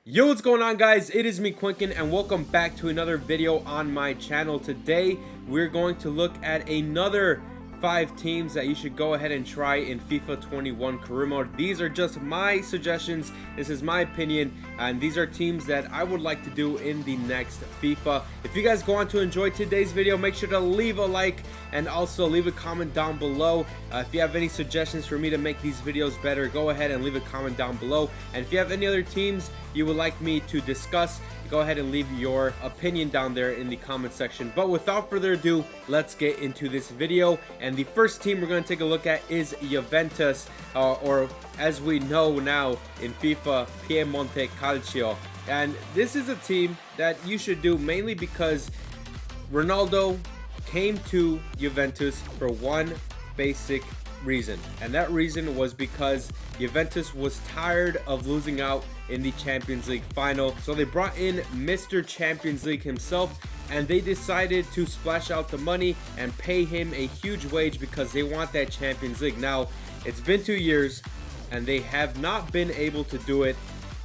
Yo, what's going on, guys? It is me, Quinkin, and welcome back to another video on my channel. Today we're going to look at another 5 teams that you should go ahead and try in FIFA 21 career mode. These are just my suggestions, this is my opinion, and these are teams that I would like to do in the next FIFA. If you guys go on to enjoy today's video, make sure to leave a like and also leave a comment down below. If you have any suggestions for me to make these videos better, go ahead and leave a comment down below. And if you have any other teams you would like me to discuss, go ahead and leave your opinion down there in the comment section. But without further ado, let's get into this video. And the first team we're going to take a look at is Juventus, or as we know now in FIFA, Piemonte Calcio. And this is a team that you should do mainly because Ronaldo came to Juventus for one basic reason, and that reason was because Juventus was tired of losing out in the Champions League final. So they brought in Mr. Champions League himself, and they decided to splash out the money and pay him a huge wage because they want that Champions League. Now, it's been 2 years and they have not been able to do it.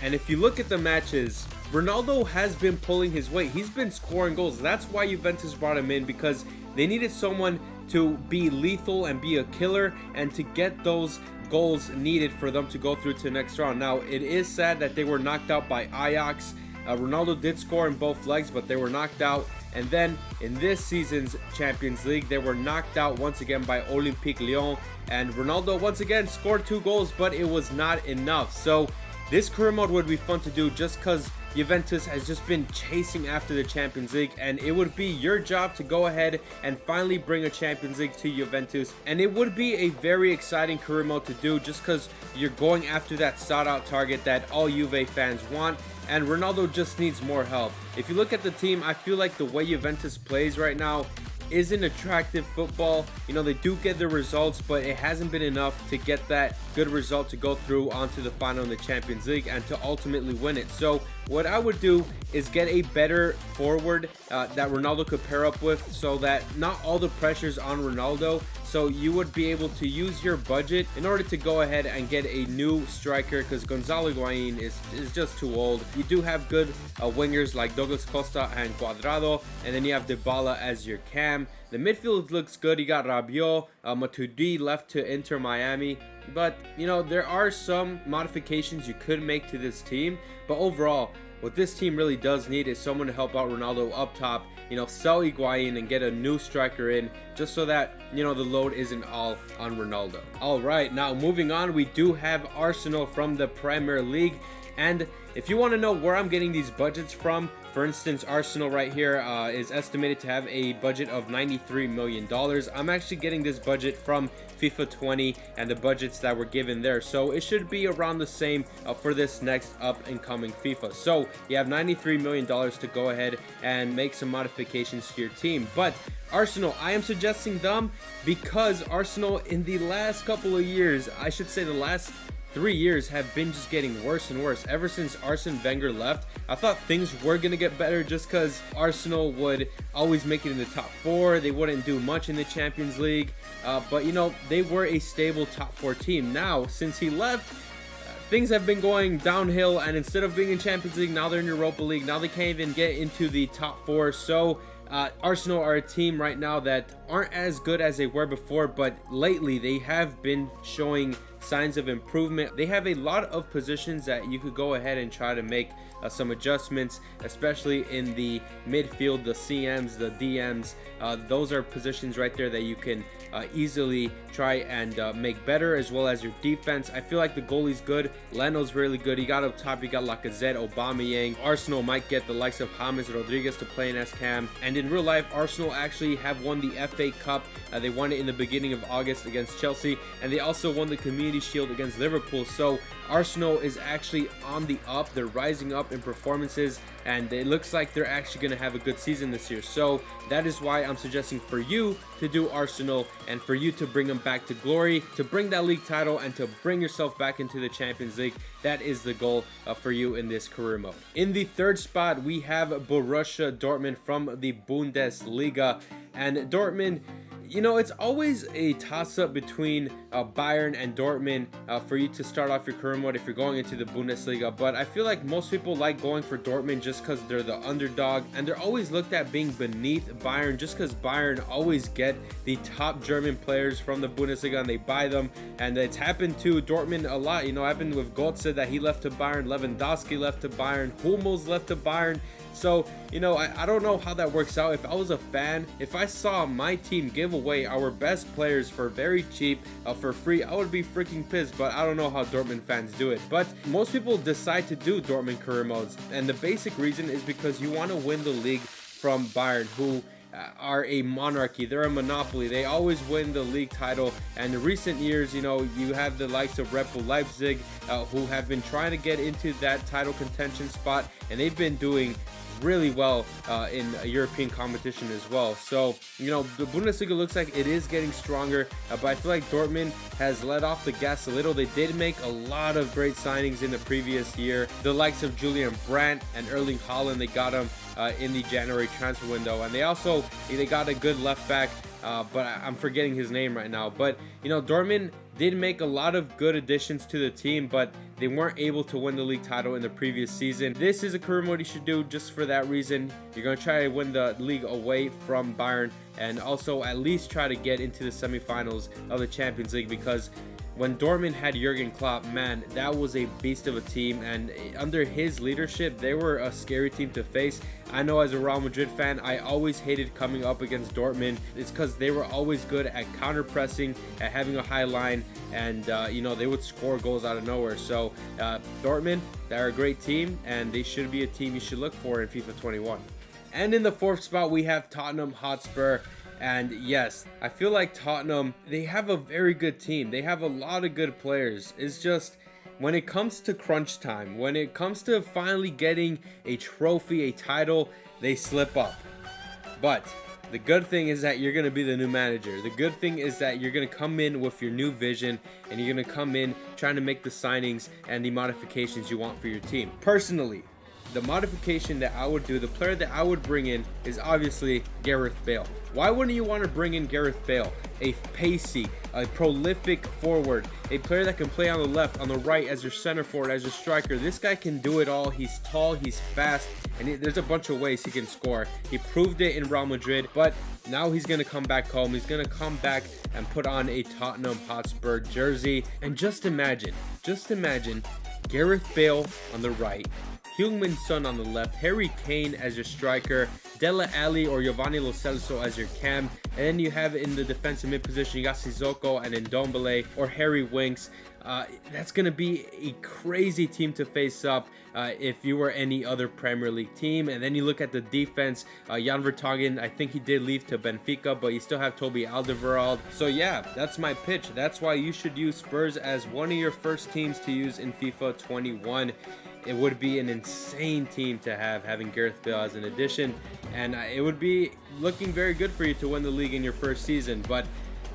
And if you look at the matches, Ronaldo has been pulling his weight. He's been scoring goals. That's why Juventus brought him in, because they needed someone to be lethal and be a killer and to get those goals needed for them to go through to the next round. Now, it is sad that they were knocked out by Ajax. Ronaldo did score in both legs, but they were knocked out. And then in this season's Champions League, they were knocked out once again by Olympique Lyon. And Ronaldo once again scored 2 goals, but it was not enough. So this career mode would be fun to do just because Juventus has just been chasing after the Champions League, and it would be your job to go ahead and finally bring a Champions League to Juventus. And it would be a very exciting career mode to do just because you're going after that sought-out target that all Juve fans want, and Ronaldo just needs more help. If you look at the team, I feel like the way Juventus plays right now isn't attractive football. You know, they do get the results, but it hasn't been enough to get that good result to go through onto the final in the Champions League and to ultimately win it. So what I would do is get a better forward that Ronaldo could pair up with, so that not all the pressure's on Ronaldo. So you would be able to use your budget in order to go ahead and get a new striker, because Gonzalo Higuain is just too old. You do have good wingers like Douglas Costa and Cuadrado, and then you have Dybala as your cam. The midfield looks good. You got Rabiot, Matuidi left to Inter Miami. But, you know, there are some modifications you could make to this team. But overall, what this team really does need is someone to help out Ronaldo up top. You know, sell Higuain and get a new striker in, just so that, you know, the load isn't all on Ronaldo. All right, now moving on, we do have Arsenal from the Premier League. And if you want to know where I'm getting these budgets from, for instance, Arsenal right here is estimated to have a budget of $93 million. I'm actually getting this budget from FIFA 20 and the budgets that were given there. So it should be around the same for this next up and coming FIFA. So you have $93 million to go ahead and make some modifications to your team. But Arsenal, I am suggesting them because Arsenal in the last couple of years, I should say the last 3 years, have been just getting worse and worse. Ever since Arsene Wenger left, I thought things were going to get better just because Arsenal would always make it in the top 4. They wouldn't do much in the Champions League. But, you know, they were a stable top 4 team. Now, since he left, things have been going downhill. And instead of being in Champions League, now they're in Europa League. Now they can't even get into the top 4. So Arsenal are a team right now that aren't as good as they were before. But lately, they have been showing signs of improvement. They have a lot of positions that you could go ahead and try to make some adjustments, especially in the midfield, the CMs, the DMs. Those are positions right there that you can easily try and make better, as well as your defense. I feel like the goalie's good. Leno's really good. You got up top, you got Lacazette, Aubameyang. Arsenal might get the likes of James Rodriguez to play in S-Cam. And in real life, Arsenal actually have won the FA Cup. They won it in the beginning of August against Chelsea, and they also won the Community Shield against Liverpool. So Arsenal is actually on the up. They're rising up in performances, and it looks like they're actually going to have a good season this year. So that is why I'm suggesting for you to do Arsenal, and for you to bring them back to glory, to bring that league title, and to bring yourself back into the Champions League. That is the goal for you in this career mode. In the third spot, we have Borussia Dortmund from the Bundesliga. And Dortmund You know, it's always a toss-up between Bayern and Dortmund for you to start off your career mode if you're going into the Bundesliga, but I feel like most people like going for Dortmund just because they're the underdog, and they're always looked at being beneath Bayern just because Bayern always get the top German players from the Bundesliga and they buy them, and it's happened to Dortmund a lot. You know, happened with Götze that he left to Bayern, Lewandowski left to Bayern, Hummels left to Bayern. So, you know, I don't know how that works out. If I was a fan, if I saw my team give away our best players for very cheap, for free, I would be freaking pissed, but I don't know how Dortmund fans do it. But most people decide to do Dortmund career modes, and the basic reason is because you want to win the league from Bayern, who are a monarchy. They're a monopoly. They always win the league title, and in recent years, you know, you have the likes of Red Bull Leipzig, who have been trying to get into that title contention spot, and they've been doing really well in a European competition as well. So, you know, the Bundesliga looks like it is getting stronger, but I feel like Dortmund has let off the gas a little. They did make a lot of great signings in the previous year. The likes of Julian Brandt and Erling Haaland, they got them in the January transfer window, and they got a good left back, but I'm forgetting his name right now. But, you know, Dortmund did make a lot of good additions to the team, but they weren't able to win the league title in the previous season. This is a career mode you should do just for that reason. You're going to try to win the league away from Bayern, and also at least try to get into the semifinals of the Champions League, because when Dortmund had Jurgen Klopp, man, that was a beast of a team, and under his leadership, they were a scary team to face. I know as a Real Madrid fan, I always hated coming up against Dortmund. It's because they were always good at counter-pressing, at having a high line, and, you know, they would score goals out of nowhere. So, Dortmund, they're a great team, and they should be a team you should look for in FIFA 21. And in the fourth spot, we have Tottenham Hotspur. And yes, I feel like Tottenham, they have a very good team. They have a lot of good players. It's just when it comes to crunch time, when it comes to finally getting a trophy, a title, they slip up. But the good thing is that you're going to be the new manager. The good thing is that you're going to come in with your new vision, and you're going to come in trying to make the signings and the modifications you want for your team. Personally, the modification that I would do, the player that I would bring in, is obviously Gareth Bale. Why wouldn't you want to bring in Gareth Bale? A pacey, a prolific forward, a player that can play on the left, on the right, as your center forward, as your striker. This guy can do it all. He's tall, he's fast, and there's a bunch of ways he can score. He proved it in Real Madrid, but now he's going to come back home. He's going to come back and put on a Tottenham Hotspur jersey. And just imagine Gareth Bale on the right, Heung-min Son on the left, Harry Kane as your striker, Dele Alli or Giovanni Lo Celso as your cam, and then you have in the defensive mid position, you got Sissoko and Ndombele or Harry Winks. That's going to be a crazy team to face up if you were any other Premier League team. And then you look at the defense, Jan Vertonghen, I think he did leave to Benfica, but you still have Toby Alderweireld. So yeah, that's my pitch. That's why you should use Spurs as one of your first teams to use in FIFA 21. It would be an insane team to having Gareth Bale as an addition, and it would be looking very good for you to win the league in your first season, but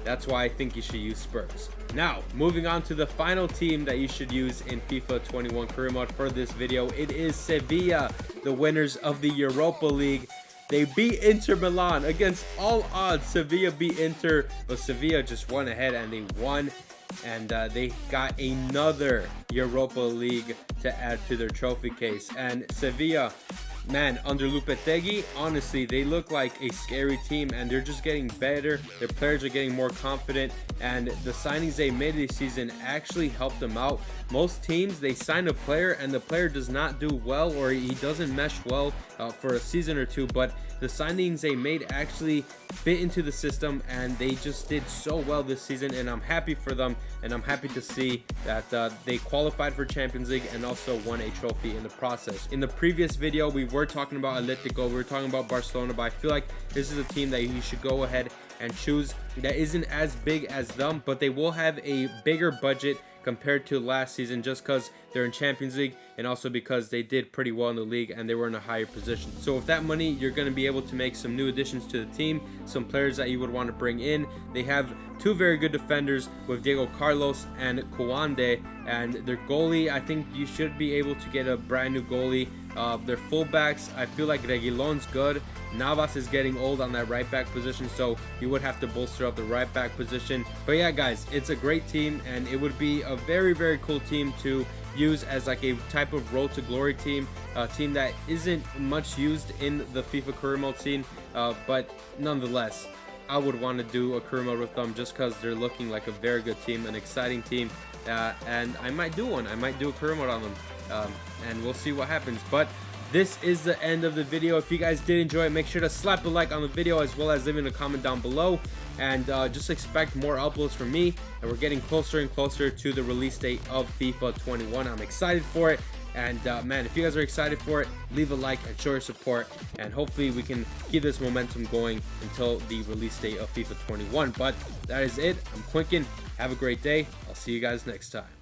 that's why I think you should use Spurs. Now, moving on to the final team that you should use in FIFA 21 career mode for this video, it is Sevilla, the winners of the Europa League. They beat Inter Milan against all odds. Sevilla beat Inter, but Sevilla just went ahead and they won. And they got another Europa League to add to their trophy case. And Sevilla, man, under Lopetegui, honestly, they look like a scary team, and they're just getting better. Their players are getting more confident, and the signings they made this season actually helped them out. Most teams, they sign a player and the player does not do well, or he doesn't mesh well for a season or two, but the signings they made actually fit into the system, and they just did so well this season, and I'm happy for them, and I'm happy to see that they qualified for Champions League and also won a trophy in the process. In the previous video, we were talking about Atletico, we were talking about Barcelona, but I feel like this is a team that you should go ahead and choose that isn't as big as them, but they will have a bigger budget compared to last season just because they're in Champions League and also because they did pretty well in the league and they were in a higher position. So with that money, you're going to be able to make some new additions to the team, some players that you would want to bring in. They have two very good defenders with Diego Carlos and Kouande, and their goalie, I think you should be able to get a brand new goalie. Their fullbacks, I feel like Reguilon's good. Navas is getting old on that right back position, so you would have to bolster up the right back position. But yeah, guys, it's a great team, and it would be a very, very cool team to use as like a type of road to glory team, a team that isn't much used in the FIFA career mode scene, but nonetheless, I would want to do a career mode with them just because they're looking like a very good team, an exciting team, and I might do one. I might do a career mode on them, and we'll see what happens. But this is the end of the video. If you guys did enjoy it, make sure to slap a like on the video as well as leaving a comment down below, and just expect more uploads from me. And we're getting closer and closer to the release date of FIFA 21. I'm excited for it, and man, if you guys are excited for it, leave a like and show your support, and hopefully we can keep this momentum going until the release date of FIFA 21. But that is it. I'm Quinkin. Have a great day. I'll see you guys next time.